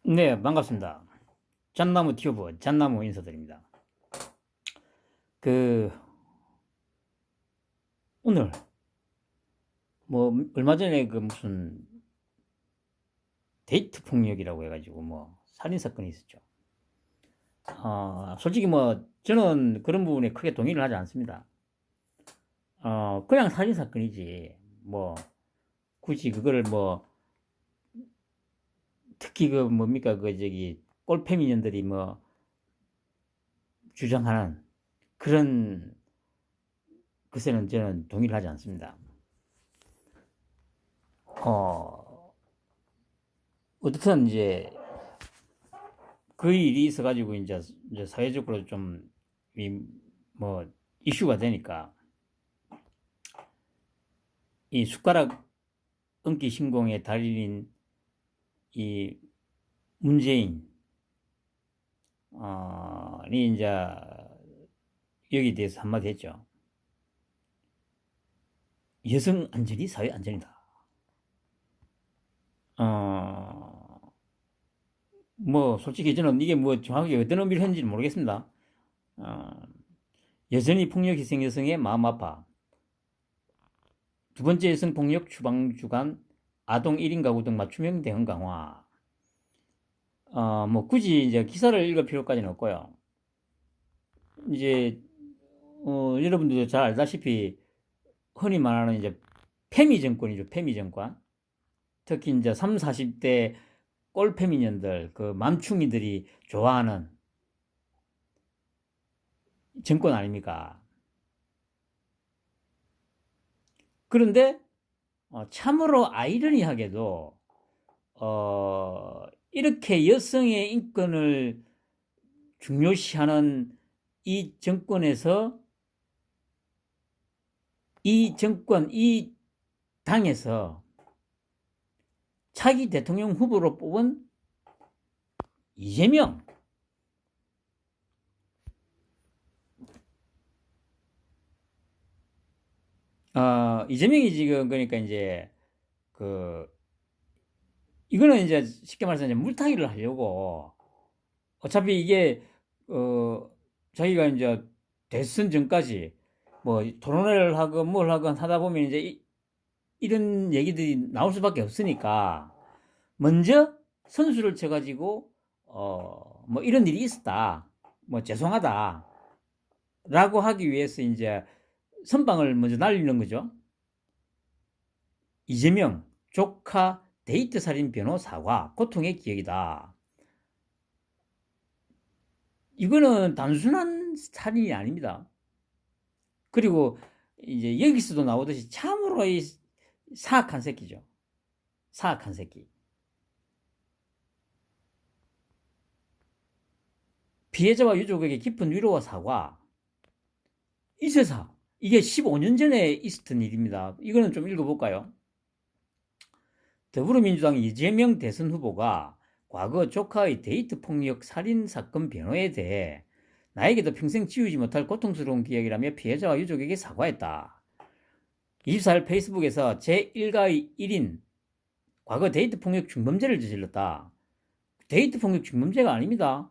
네, 반갑습니다. 잣나무 튜브 잣나무 인사드립니다. 그 오늘 얼마 전에 무슨 데이트 폭력이라고 해가지고 살인 사건이 있었죠. 솔직히 저는 그런 부분에 크게 동의를 하지 않습니다. 그냥 살인 사건이지 굳이 그거를 특히 뭡니까 꼴페미년들이 주장하는 그런 것에는 저는 동의를 하지 않습니다. 어떻든 이제 그 일이 있어가지고 이제 사회적으로 좀 이슈가 되니까 이 숟가락 얹기 신공의 달인인 이 문재인이 이제 여기에 대해서 한마디 했죠. 여성 안전이 사회 안전이다. 솔직히 저는 이게 정확하게 어떤 의미를 했는지 모르겠습니다. 여전히 폭력 희생 여성의 마음 아파. 두 번째 여성 폭력 추방 주간 아동 1인 가구 등 맞춤형 대응 강화. 굳이 이제 기사를 읽을 필요까지는 없고요. 이제 여러분들도 잘 알다시피 흔히 말하는 이제 페미 정권이죠. 페미 정권. 특히 이제 3, 40대 꼴페미년들, 그 맘충이들이 좋아하는 정권 아닙니까? 그런데 참으로 아이러니하게도 이렇게 여성의 인권을 중요시하는 이 정권에서 이 당에서 차기 대통령 후보로 뽑은 이재명. 이재명이 지금 그러니까 이제 이거는 이제 쉽게 말해서 이제 물타기를 하려고 어차피 이게 자기가 이제 대선 전까지 토론회를 하건 뭘 하건 하다 보면 이제 이런 얘기들이 나올 수밖에 없으니까 먼저 선수를 쳐가지고 이런 일이 있었다, 죄송하다 라고 하기 위해서 이제 선방을 먼저 날리는 거죠. 이재명 조카 데이트 살인 변호 사과 고통의 기억이다. 이거는 단순한 살인이 아닙니다. 그리고 이제 여기서도 나오듯이 참으로 이 사악한 새끼죠. 사악한 새끼. 피해자와 유족에게 깊은 위로와 사과. 이 세상 이게 15년 전에 있었던 일입니다. 이거는 좀 읽어볼까요? 더불어민주당 이재명 대선 후보가 과거 조카의 데이트 폭력 살인 사건 변호에 대해 나에게도 평생 지우지 못할 고통스러운 기억이라며 피해자와 유족에게 사과했다. 24일 페이스북에서 제1가의 1인 과거 데이트 폭력 중범죄를 저질렀다. 데이트 폭력 중범죄가 아닙니다.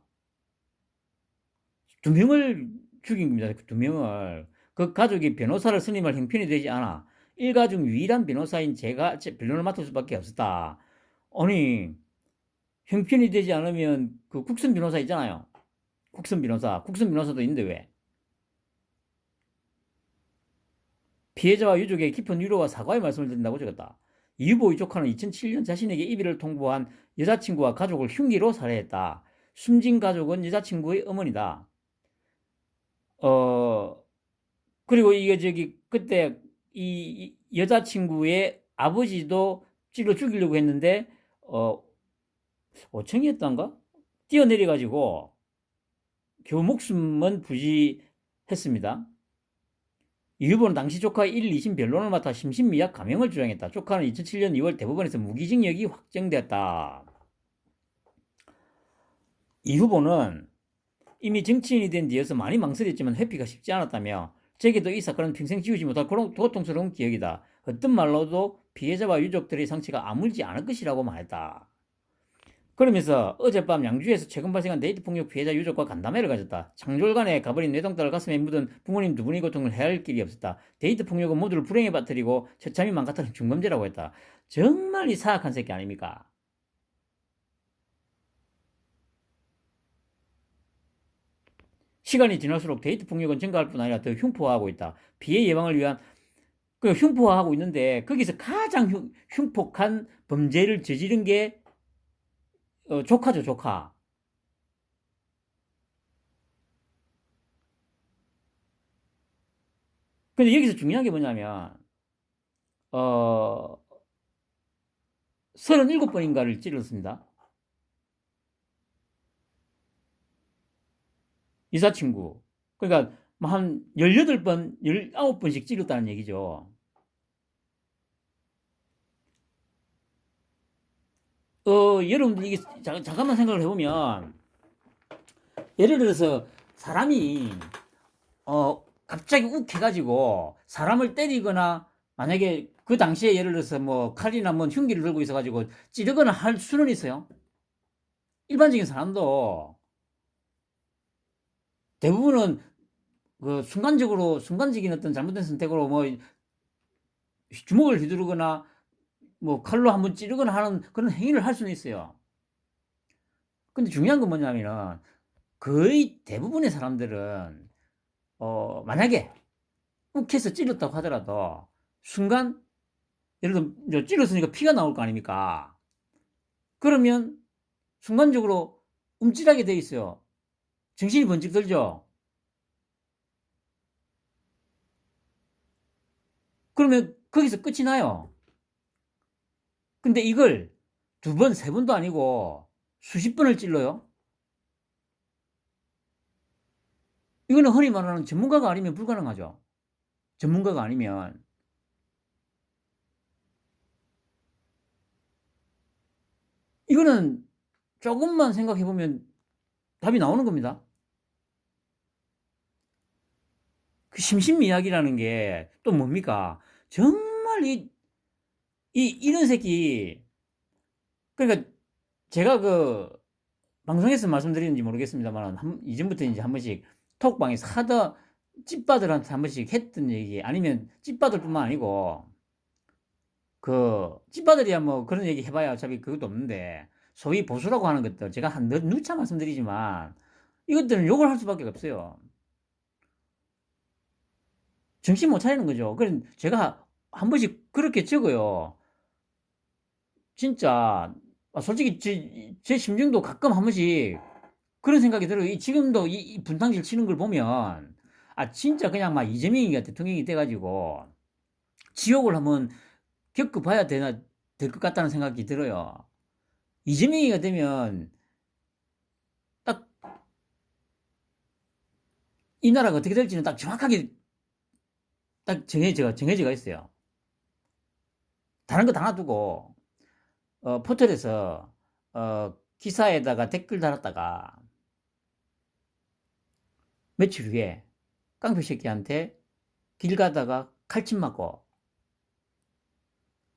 2명을 죽인 겁니다. 2명을. 그 가족이 변호사를 선임할 형편이 되지 않아 일가 중 유일한 변호사인 제가 변론을 맡을 수밖에 없었다. 아니, 형편이 되지 않으면 그 국선 변호사 있잖아요. 국선 변호사도 있는데 왜? 피해자와 유족에게 깊은 위로와 사과의 말씀을 드린다고 적었다. 이 후보의 조카는 2007년 자신에게 이별을 통보한 여자친구와 가족을 흉기로 살해했다. 숨진 가족은 여자친구의 어머니다. 그리고 이게 그때 이 여자친구의 아버지도 찔러 죽이려고 했는데, 5층이었던가? 뛰어내려가지고, 겨우 목숨은 부지했습니다. 이 후보는 당시 조카의 1, 2심 변론을 맡아 심신미약 감형을 주장했다. 조카는 2007년 2월 대법원에서 무기징역이 확정되었다. 이 후보는 이미 정치인이 된 뒤에서 많이 망설였지만 회피가 쉽지 않았다며 제게도 이 사건은 평생 지우지 못할 고통스러운 기억이다. 어떤 말로도 피해자와 유족들의 상처가 아물지 않을 것이라고 말했다. 그러면서 어젯밤 양주에서 최근 발생한 데이트 폭력 피해자 유족과 간담회를 가졌다. 창졸간에 가버린 외동딸 가슴에 묻은 부모님 두 분의 고통을 헤아릴 길이 없었다. 데이트 폭력은 모두를 불행에 빠뜨리고 처참히 망가뜨린 중범죄라고 했다. 정말 이 사악한 새끼 아닙니까? 시간이 지날수록 데이트 폭력은 증가할 뿐 아니라 더 흉포화하고 있다. 피해 예방을 위한 흉포화하고 있는데 거기서 가장 흉폭한 범죄를 저지른 게 조카죠, 조카. 근데 여기서 중요한 게 뭐냐면 37번인가를 찔렀습니다. 이사친구. 그러니까 한 18번, 19번씩 찔렀다는 얘기죠. 여러분들 이게 잠깐만 생각을 해보면 예를 들어서 사람이 갑자기 욱 해가지고 사람을 때리거나 만약에 그 당시에 예를 들어서 뭐 칼이나 뭐 흉기를 들고 있어가지고 찌르거나 할 수는 있어요. 일반적인 사람도 대부분은 그 순간적인 어떤 잘못된 선택으로 뭐 주먹을 휘두르거나 뭐 칼로 한번 찌르거나 하는 그런 행위를 할 수는 있어요. 근데 중요한 건 뭐냐면은 거의 대부분의 사람들은 만약에 욱해서 찔렀다고 하더라도 순간 예를 들어 찔렀으니까 피가 나올 거 아닙니까? 그러면 순간적으로 움찔하게 돼 있어요. 정신이 번쩍 들죠? 그러면 거기서 끝이 나요. 근데 이걸 두 번, 세 번도 아니고 수십 번을 찔러요. 이거는 흔히 말하는 전문가가 아니면 불가능하죠. 전문가가 아니면. 이거는 조금만 생각해보면 답이 나오는 겁니다. 그 심신미약이라는 게 또 뭡니까? 정말 이런 새끼. 그러니까 제가 그 방송에서 말씀드리는지 모르겠습니다만 이전부터 이제 한 번씩 톡방에서 하다 찐빠들한테 한 번씩 했던 얘기 아니면 찐빠들뿐만 아니고 그 찐빠들이야 뭐 그런 얘기 해봐야 어차피 그것도 없는데 소위 보수라고 하는 것들 제가 한 누차 말씀드리지만 이것들은 욕을 할 수밖에 없어요. 정신 못 차리는 거죠. 그래 제가 한 번씩 그렇게 적어요. 진짜 솔직히 제 심정도 가끔 한 번씩 그런 생각이 들어요. 지금도 이 분탕질 치는 걸 보면 진짜 그냥 막 이재명이가 대통령이 돼가지고 지옥을 한번 겪어봐야 될 것 같다는 생각이 들어요. 이재명이가 되면 딱 이 나라가 어떻게 될지는 딱 정확하게 딱 정해져가 있어요. 다른 거 다 놔두고 포털에서 기사에다가 댓글 달았다가 며칠 후에 깡패 새끼한테 길 가다가 칼침 맞고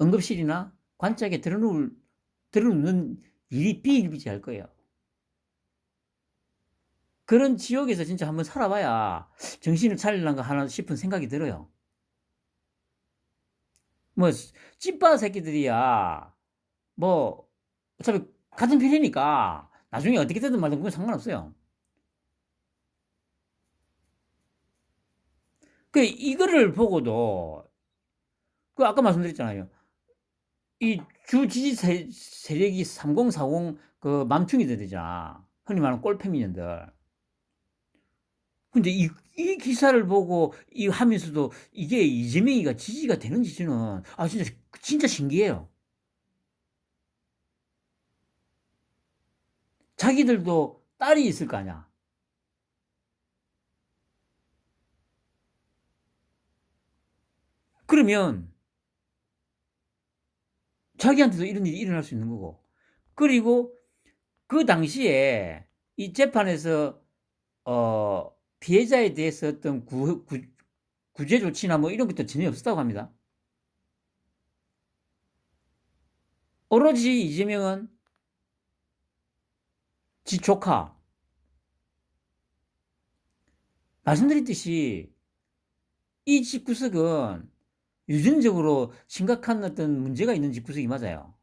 응급실이나 관짝에 들어눕는 일이 비일비재할 거예요. 그런 지역에서 진짜 한번 살아봐야 정신을 차리려는가 하나 싶은 생각이 들어요. 뭐 찐빠 새끼들이야 뭐 어차피 같은 편이니까 나중에 어떻게 되든 말든 그건 상관없어요. 그 이거를 보고도 그 아까 말씀드렸잖아요. 이 주 지지 세력이 3040 그 맘충이들이잖아. 흔히 말하는 꼴패미년들. 근데 이 기사를 보고 이 하면서도 이게 이재명이가 지지가 되는지는 진짜 신기해요. 자기들도 딸이 있을 거 아니야. 그러면 자기한테도 이런 일이 일어날 수 있는 거고. 그리고 그 당시에 이 재판에서 피해자에 대해서 어떤 구제 조치나 뭐 이런 것도 전혀 없었다고 합니다. 오로지 이재명은 지 조카. 말씀드렸듯이 이 집구석은 유전적으로 심각한 어떤 문제가 있는 집구석이 맞아요.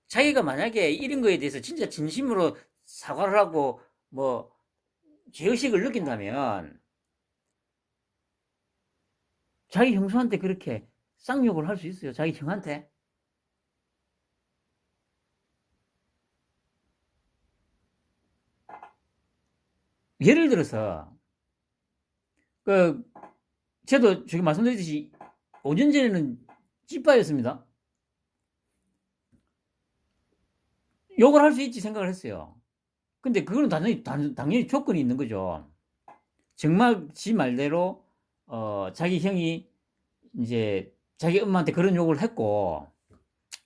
자기가 만약에 이런 거에 대해서 진짜 진심으로 사과를 하고 뭐 죄의식을 느낀다면 자기 형수한테 그렇게 쌍욕을 할 수 있어요. 자기 형한테. 예를 들어서 그 저도 저기 말씀드렸듯이 5년 전에는 찌빠였습니다. 욕을 할 수 있지 생각을 했어요. 근데 그거는 당연히 조건이 있는 거죠. 정말 지 말대로 자기 형이 이제 자기 엄마한테 그런 욕을 했고,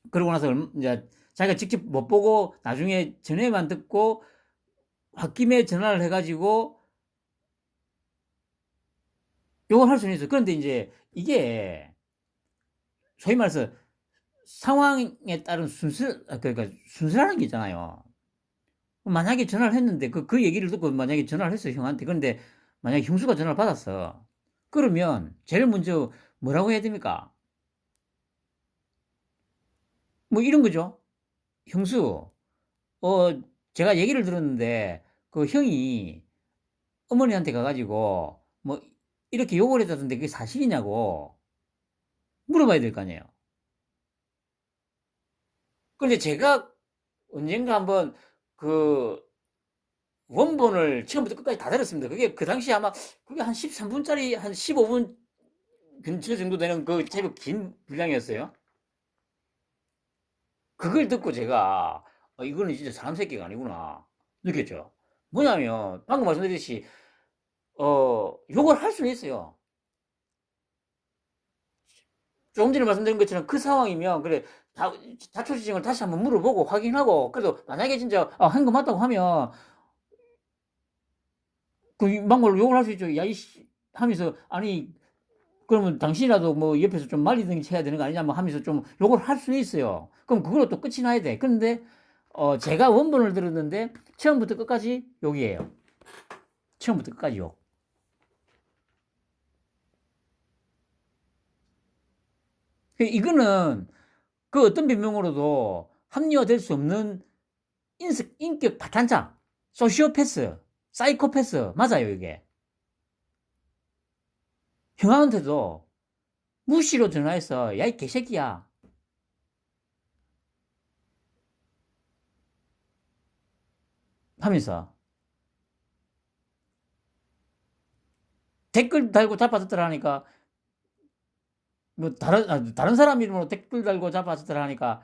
그러고 나서 이제 자기가 직접 못 보고 나중에 전화만 듣고 홧김에 전화를 해가지고 욕을 할 수는 있어요. 그런데 이제 이게 소위 말해서 상황에 따른 그러니까 순서라는 게 있잖아요. 만약에 전화를 했는데 그 얘기를 듣고 만약에 전화를 했어요, 형한테. 그런데 만약에 형수가 전화를 받았어. 그러면 제일 먼저 뭐라고 해야 됩니까? 뭐 이런 거죠. 형수, 제가 얘기를 들었는데 그 형이 어머니한테 가가지고 뭐 이렇게 욕을 했다던데 그게 사실이냐고 물어봐야 될 거 아니에요. 근데 제가 언젠가 한번 그 원본을 처음부터 끝까지 다 들었습니다. 그게 그 당시 아마 그게 한 13분짜리 한 15분 근처 정도 되는 그 제법 긴 분량이었어요. 그걸 듣고 제가 이거는 진짜 사람 새끼가 아니구나 느꼈죠. 뭐냐면 방금 말씀드렸듯이 욕을 할 수는 있어요. 조금 전에 말씀드린 것처럼 그 상황이면 그래 자초지종을 다시 한번 물어보고 확인하고 그래도 만약에 진짜 한 거 맞다고 하면 그 막말로 욕을 할 수 있죠. 야 이씨 하면서 아니 그러면 당신이라도 뭐 옆에서 좀 말리든지 해야 되는 거 아니냐 뭐 하면서 좀 욕을 할 수는 있어요. 그럼 그걸로 또 끝이 나야 돼. 그런데 제가 원본을 들었는데 처음부터 끝까지 욕이에요. 처음부터 끝까지 욕. 이거는 그 어떤 변명으로도 합리화될 수 없는 인격 파탄자, 소시오패스, 사이코패스 맞아요 이게. 형한테도 무시로 전화해서 야 이 개새끼야 하면서 댓글 달고 잡아듣더라 하니까 뭐 다른 사람 이름으로 댓글 달고 잡아듣더라 하니까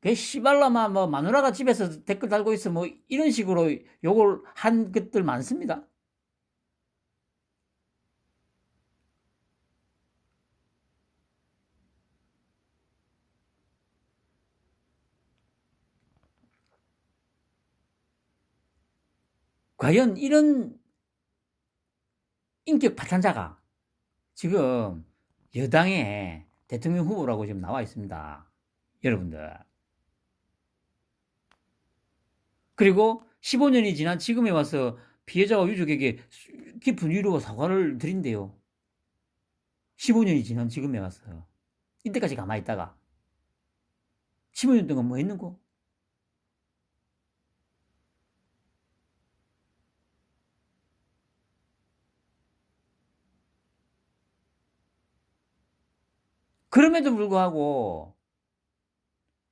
그 씨발라마 뭐 마누라가 집에서 댓글 달고 있어 뭐 이런 식으로 욕을 한 것들 많습니다. 과연 이런 인격 파탄자가 지금 여당의 대통령 후보라고 지금 나와 있습니다. 여러분들. 그리고 15년이 지난 지금에 와서 피해자와 유족에게 깊은 위로와 사과를 드린대요. 15년이 지난 지금에 와서. 이때까지 가만히 있다가 15년 동안 뭐 했는고? 그럼에도 불구하고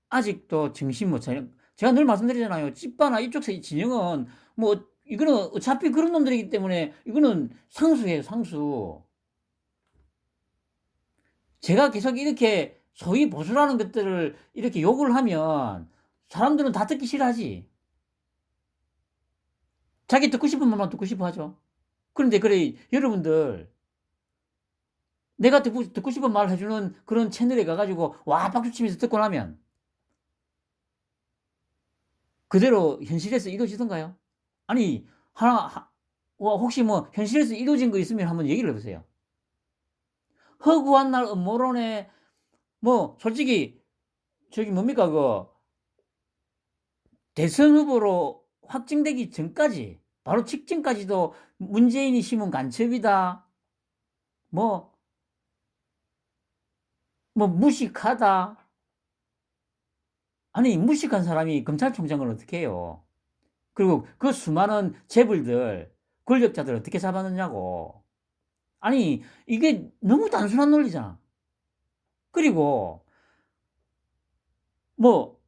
아직도 정신 못 차려. 제가 늘 말씀드리잖아요. 찌빠나 이쪽 진영은 뭐 이거는 어차피 그런 놈들이기 때문에 이거는 상수예요, 상수. 제가 계속 이렇게 소위 보수라는 것들을 이렇게 욕을 하면 사람들은 다 듣기 싫어하지. 자기 듣고 싶은 말만 듣고 싶어 하죠. 그런데 그래 여러분들 내가 듣고 싶은 말 해주는 그런 채널에 가가지고 와 박수치면서 듣고 나면 그대로 현실에서 이루어지던가요? 아니 혹시 뭐 현실에서 이루어진 거 있으면 한번 얘기를 해보세요. 허구한 날 음모론에 뭐 솔직히 저기 뭡니까 그 대선 후보로 확정되기 전까지, 바로 직전까지도 문재인이 심은 간첩이다, 뭐, 무식하다. 아니, 무식한 사람이 검찰총장을 어떻게 해요? 그리고 그 수많은 재벌들, 권력자들 어떻게 잡아넣냐고. 아니, 이게 너무 단순한 논리잖아. 그리고, 뭐,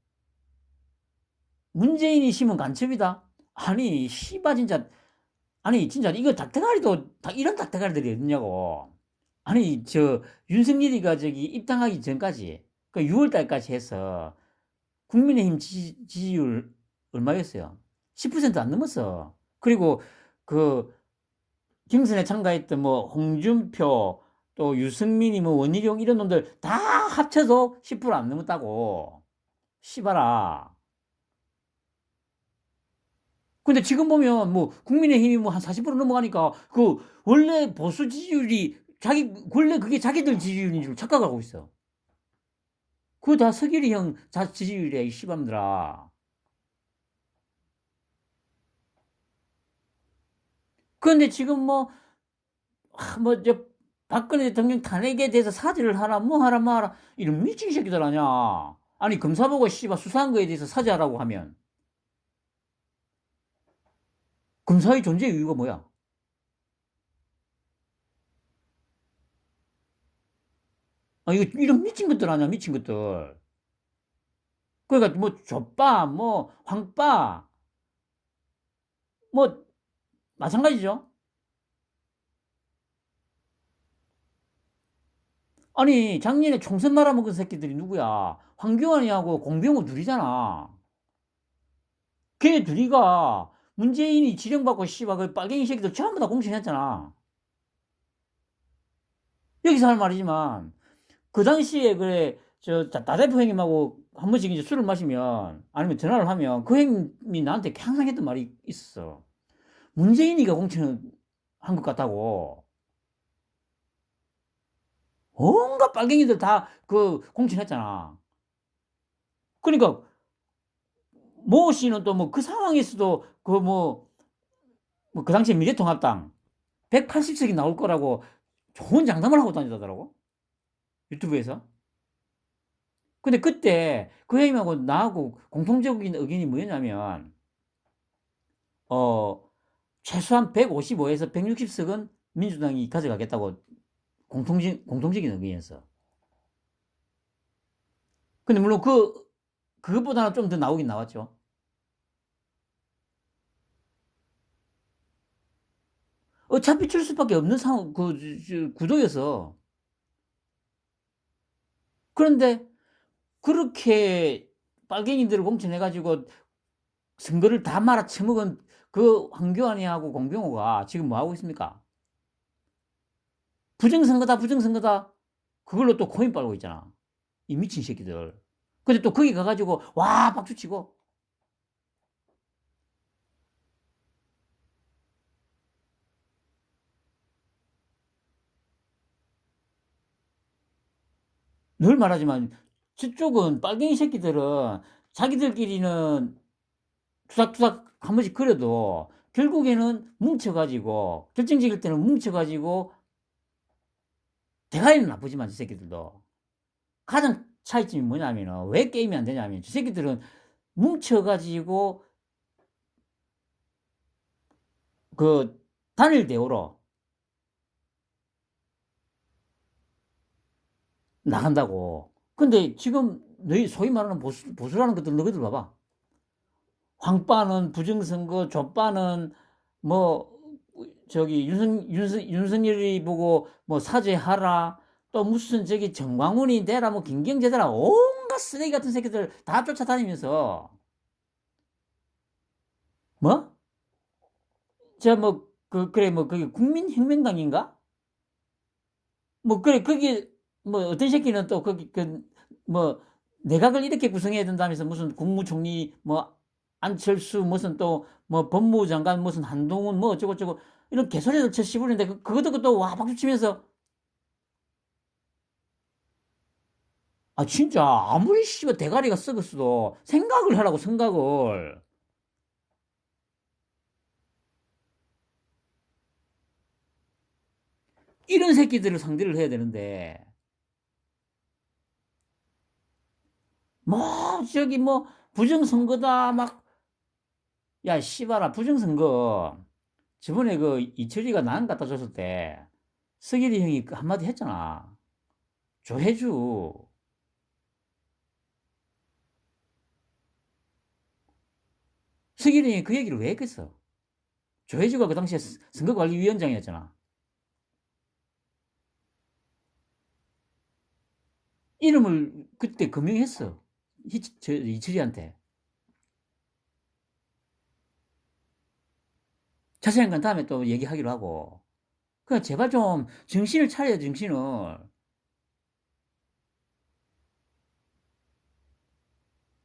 문재인이 심은 간첩이다? 아니, 씨바, 진짜. 아니, 진짜, 이거 닭대가리도, 다 이런 닭대가리들이 어딨냐고. 아니, 윤석열이가 입당하기 전까지, 그 6월 달까지 해서, 국민의힘 지지율 얼마였어요? 10%안 넘었어. 그리고, 그, 경선에 참가했던 뭐, 홍준표, 또 유승민이 뭐, 원희룡 이런 놈들 다 합쳐도 10%안 넘었다고. 씨발아. 근데 지금 보면 뭐 국민의힘이 뭐 한 40% 넘어가니까 그 원래 보수 지지율이 원래 그게 자기들 지지율인 줄 착각하고 있어. 그거 다 서길이 형 지지율이야, 이 씨밤들아. 그런데 지금 박근혜 대통령 탄핵에 대해서 사죄를 하라, 뭐 하라, 뭐 하라. 이런 미친 새끼들 아냐. 아니, 검사 보고 씨발 수사한 거에 대해서 사죄하라고 하면 검사의 존재 이유가 뭐야? 아, 이런 미친 것들 아냐, 미친 것들. 그러니까 뭐 족바, 뭐 황바, 뭐 마찬가지죠. 아니, 작년에 총선 말아먹은 새끼들이 누구야? 황교안이하고 공병호 둘이잖아. 걔 둘이가 문재인이 지령받고 씨발 그 빨갱이 새끼들 전부 다 공천했잖아. 여기서 할 말이지만 그 당시에 그래 다 대표 형님하고 한 번씩 이제 술을 마시면 아니면 전화를 하면 그 형님이 나한테 항상 했던 말이 있었어. 문재인이가 공천한 것 같다고. 온갖 빨갱이들 다 그 공천했잖아. 그러니까 모 씨는 또 뭐 그 상황에서도 그 당시에 미래통합당 180석이 나올 거라고 좋은 장담을 하고 다니더라고. 유튜브에서. 근데 그때 그 형님하고 나하고 공통적인 의견이 뭐였냐면, 어, 최소한 155에서 160석은 민주당이 가져가겠다고 공통적인 의견이었어. 근데 물론 그것보다는 좀 더 나오긴 나왔죠. 어차피 칠 수밖에 없는 상황, 구도여서. 그런데 그렇게 빨갱이들을 공천해가지고 선거를 다 말아쳐먹은 그 황교안이하고 공병호가 지금 뭐 하고 있습니까? 부정선거다, 부정선거다. 그걸로 또 코인 빨고 있잖아. 이 미친 새끼들. 근데 또 거기 가가지고 와 박수치고. 늘 말하지만 저쪽은 빨갱이 새끼들은 자기들끼리는 투닥투닥 한 번씩 그려도 결국에는 뭉쳐가지고 결정적일 때는 뭉쳐가지고 대가리는 나쁘지만 저 새끼들도 가장 차이점이 뭐냐면은 왜 게임이 안 되냐면 저 새끼들은 뭉쳐가지고 그 단일 대우로 나간다고. 근데 지금 너희 소위 말하는 보수라는 것들 너희들 봐봐. 황빠는 부정선거, 족빠는 뭐 윤석열이 보고 뭐 사죄하라. 또 무슨 정광훈이 되라, 뭐 김경재되라, 온갖 쓰레기 같은 새끼들 다 쫓아다니면서 뭐? 그래 뭐 그게 국민혁명당인가? 뭐 그래 그게 뭐 어떤 새끼는 또 거기 뭐 내각을 이렇게 구성해야 된다면서 무슨 국무총리 뭐 안철수 무슨 또 뭐 법무부 장관 무슨 한동훈 뭐 어쩌고저쩌고 이런 개소리를 쳐 씹으는데 그거 듣고 또 와 박수 치면서 아 진짜 아무리 씨발 대가리가 썩었어도 생각을 하라고 생각을. 이런 새끼들을 상대를 해야 되는데, 저기 부정선거다, 야, 씨발아, 부정선거. 저번에 이철이가 난 갖다 줬을 때, 서길이 형이 한마디 했잖아. 조혜주. 서길이 형이 그 얘기를 왜 했겠어? 조혜주가 그 당시에 선거관리위원장이었잖아. 이름을 그때 금명했어. 이철이한테. 자세한 건 다음에 또 얘기하기로 하고. 그러니까 제발 좀 정신을 차려야 정신을.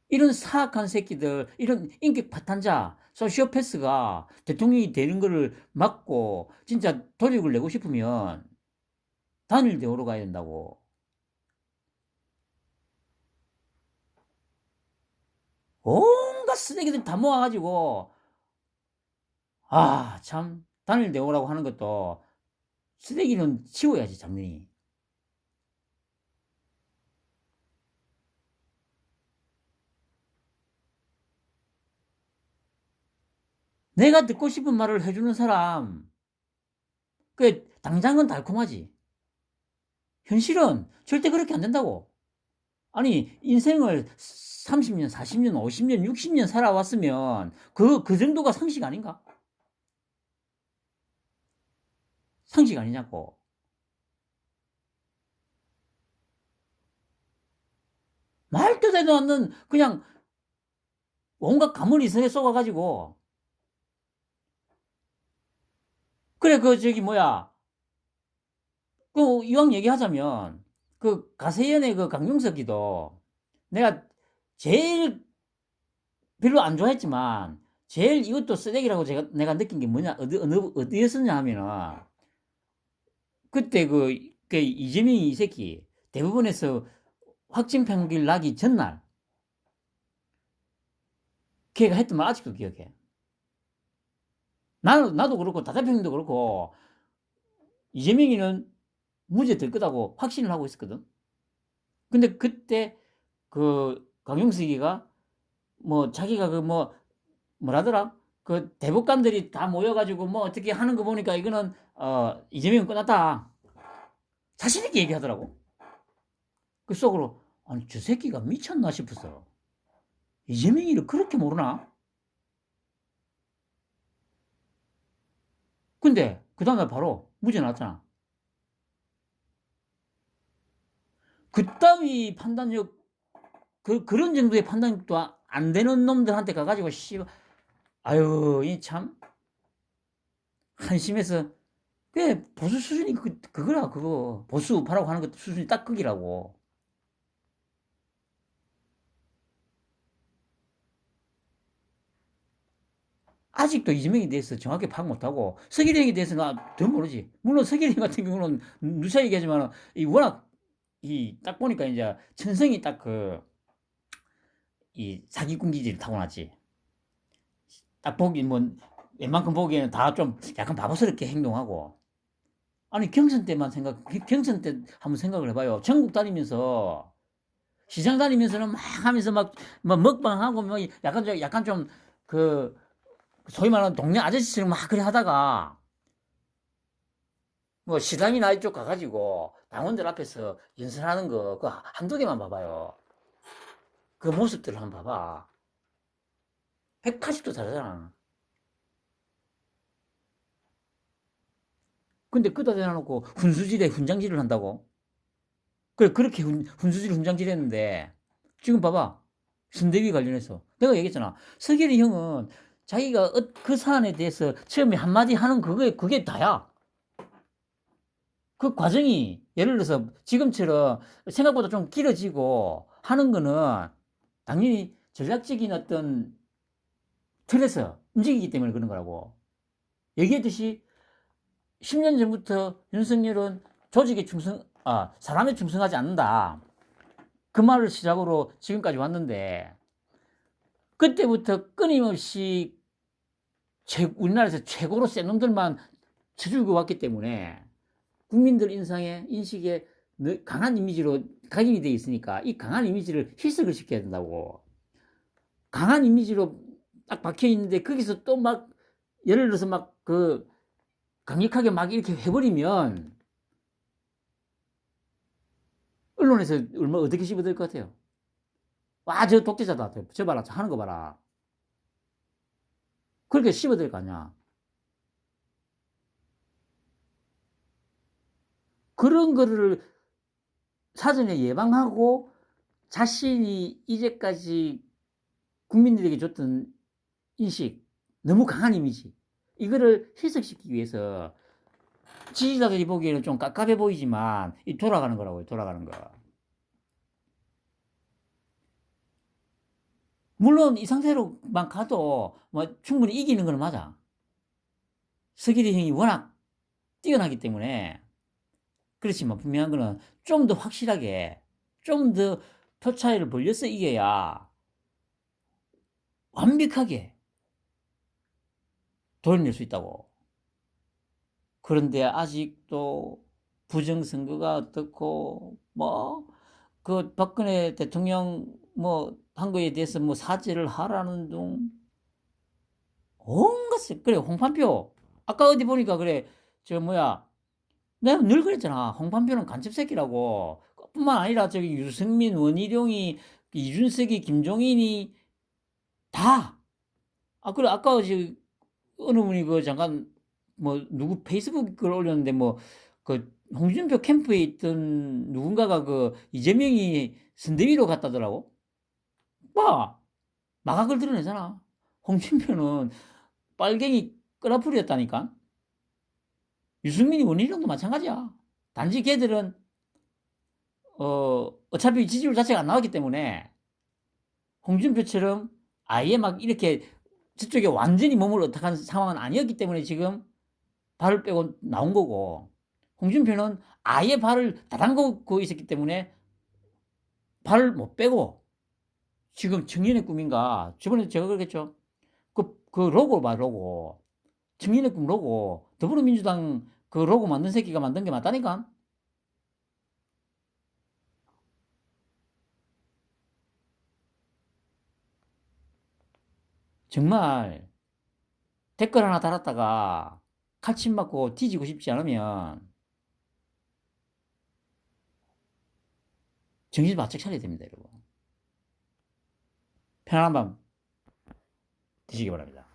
이런 사악한 새끼들, 이런 인격 파탄자, 소시오패스가 대통령이 되는 거를 막고 진짜 도륙을 내고 싶으면 단일 대우로 가야 된다고. 온갖 쓰레기들 다 모아가지고, 참, 단일 대우라고 하는 것도 쓰레기는 치워야지, 장면이. 내가 듣고 싶은 말을 해주는 사람, 당장은 달콤하지. 현실은 절대 그렇게 안 된다고. 아니, 인생을 30년, 40년, 50년, 60년 살아왔으면 그 정도가 상식 아닌가? 상식 아니냐고. 말도 되도 않는 그냥 온갖 가문이성에 쏘아가지고. 그래, 이왕 얘기하자면, 가세연의 강용석이도 내가 제일 별로 안 좋아했지만, 제일 이것도 쓰레기라고 내가 느낀 게 뭐냐, 어디였었냐 하면은, 그때 이재명이 이 새끼, 대부분에서 확진 평균 나기 전날, 걔가 했던 말 아직도 기억해. 나도 그렇고, 다대표님도 그렇고, 이재명이는 무죄 될 거다고 확신을 하고 있었거든. 근데 그때 강용석이가 자기가 뭐라더라? 대법관들이 다 모여가지고 어떻게 하는 거 보니까 이거는 이재명은 끝났다. 자신있게 얘기하더라고. 그 속으로 아니 저 새끼가 미쳤나 싶었어. 이재명이를 그렇게 모르나? 근데 그 다음에 바로 무죄 나왔잖아. 그따위 판단력 그런 정도의 판단력도 안 되는 놈들한테 가가지고 아유 이 참 한심해서 보수 수준이 그거라 그거 보수 우파라고 하는 것도 수준이 딱 거기라고. 아직도 이재명에 대해서 정확히 파악 못하고 서기령에 대해서는 더 모르지. 물론 서기령 같은 경우는 누차 얘기하지만 워낙 딱 보니까 이제 천성이 딱 이 사기꾼 기질이 타고났지. 딱 보기 웬만큼 보기에는 다 좀 약간 바보스럽게 행동하고. 아니 경선 때 한번 생각을 해봐요. 전국 다니면서 시장 다니면서는 막 하면서 먹방하고 약간 좀 소위 말하는 동네 아저씨처럼 막 그래 하다가 시장이나 이쪽 가가지고 당원들 앞에서 연설하는 거 한두 개만 봐봐요. 그 모습들을 한번 봐봐. 180도 다르잖아. 근데 끄다 대놔놓고 훈수질에 훈장질을 한다고? 그래, 그렇게 훈수질 훈장질 했는데, 지금 봐봐. 선대위 관련해서. 내가 얘기했잖아. 서결이 형은 자기가 그 사안에 대해서 처음에 한마디 하는 그게 다야. 그 과정이, 예를 들어서 지금처럼 생각보다 좀 길어지고 하는 거는 당연히 전략적인 어떤 틀에서 움직이기 때문에 그런 거라고. 얘기했듯이 10년 전부터 윤석열은 사람에 충성하지 않는다. 그 말을 시작으로 지금까지 왔는데, 그때부터 끊임없이 우리나라에서 최고로 센 놈들만 쳐주고 왔기 때문에, 국민들 인식에 강한 이미지로 각인이 되어 있으니까 이 강한 이미지를 희석을 시켜야 된다고. 강한 이미지로 딱 박혀 있는데 거기서 또 막 예를 들어서 막 강력하게 막 이렇게 해버리면 언론에서 얼마 어떻게 씹어댈 것 같아요? 와, 저 독재자다. 저 봐라. 저 하는 거 봐라. 그렇게 씹어댈 거 아니야. 그런 거를 사전에 예방하고 자신이 이제까지 국민들에게 줬던 인식, 너무 강한 이미지, 이거를 희석시키기 위해서 지지자들이 보기에는 좀 깝깝해 보이지만 이 돌아가는 거라고요. 돌아가는 거. 물론 이 상태로만 가도 뭐 충분히 이기는 건 맞아. 서기대 형이 워낙 뛰어나기 때문에. 그렇지만 분명한 거는 좀 더 확실하게, 좀 더 표 차이를 벌려서 이겨야 완벽하게 돌려낼 수 있다고. 그런데 아직도 부정선거가 어떻고, 박근혜 대통령 한 거에 대해서 사죄를 하라는 둥, 온갖, 그래, 홍판표. 아까 어디 보니까 그래, 내가 늘 그랬잖아. 홍판표는 간첩 새끼라고. 뿐만 아니라 저기 유승민, 원희룡이, 이준석이, 김종인이 다. 그래, 아까 어느 분이 잠깐 누구 페이스북 글 올렸는데 홍준표 캠프에 있던 누군가가 이재명이 선대위로 갔다더라고. 마각을 드러내잖아. 홍준표는 빨갱이 끄라풀이였다니까. 유승민이 원희룡도 마찬가지야. 단지 걔들은 어차피 지지율 자체가 안 나왔기 때문에 홍준표처럼 아예 막 이렇게 저쪽에 완전히 몸을 어떡한 상황은 아니었기 때문에 지금 발을 빼고 나온 거고, 홍준표는 아예 발을 다 담그고 있었기 때문에 발을 못 빼고 지금 청년의 꿈인가, 저번에 제가 그랬겠죠. 그 로고 봐, 로고. 청년의 꿈 로고. 더불어민주당 그 로고 만든 새끼가 만든 게 맞다니까? 정말 댓글 하나 달았다가 칼침 맞고 뒤지고 싶지 않으면 정신 바짝 차려야 됩니다, 여러분. 편안한 밤 되시기 바랍니다.